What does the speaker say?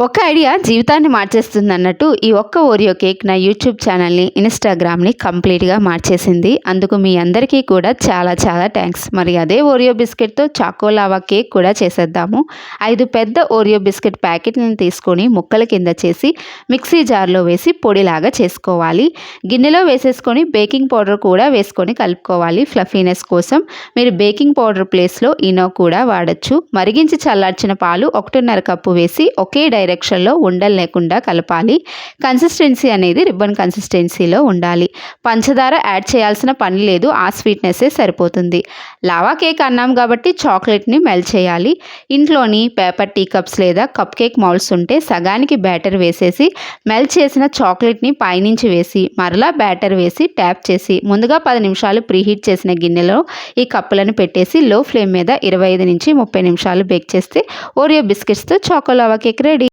ఒక ఐడియా జీవితాన్ని మార్చేస్తుందన్నట్టు ఈ ఒక్క ఓరియో కేక్ నా యూట్యూబ్ ఛానల్ని, ఇన్స్టాగ్రామ్ని కంప్లీట్గా మార్చేసింది. అందుకు మీ అందరికీ కూడా చాలా చాలా థ్యాంక్స్. మరి అదే ఓరియో బిస్కెట్తో చాకో లావా కేక్ కూడా చేసేద్దాము. 5 పెద్ద ఓరియో బిస్కెట్ ప్యాకెట్లను తీసుకొని ముక్కల కింద చేసి మిక్సీ జార్లో వేసి పొడిలాగా చేసుకోవాలి. గిన్నెలో వేసేసుకొని బేకింగ్ పౌడర్ కూడా వేసుకొని కలుపుకోవాలి. ఫ్లఫీనెస్ కోసం మీరు బేకింగ్ పౌడర్ ప్లేస్లో ఇనో కూడా వాడచ్చు. మరిగించి చల్లార్చిన పాలు 1.5 కప్పు వేసి ఒకే డైరెక్షన్లో ఉండలు లేకుండా కలపాలి. కన్సిస్టెన్సీ అనేది రిబ్బన్ కన్సిస్టెన్సీలో ఉండాలి. పంచదార యాడ్ చేయాల్సిన పని లేదు, ఆ స్వీట్నెస్సే సరిపోతుంది. లావా కేక్ అన్నాం కాబట్టి చాక్లెట్ని మెల్ట్ చేయాలి. ఇంట్లోని పేపర్ టీ కప్స్ లేదా కప్ కేక్ మౌల్డ్స్ ఉంటే సగానికి బ్యాటర్ వేసేసి మెల్ట్ చేసిన చాక్లెట్ని పైనుంచి వేసి మరలా బ్యాటర్ వేసి ట్యాప్ చేసి ముందుగా 10 నిమిషాలు ప్రీహీట్ చేసిన గిన్నెలో ఈ కప్పులను పెట్టేసి లో ఫ్లేమ్ మీద 25 నుంచి 30 నిమిషాలు బేక్ చేస్తే ఓరియో బిస్కెట్స్తో చాకో లావా కేక్ రెడీ.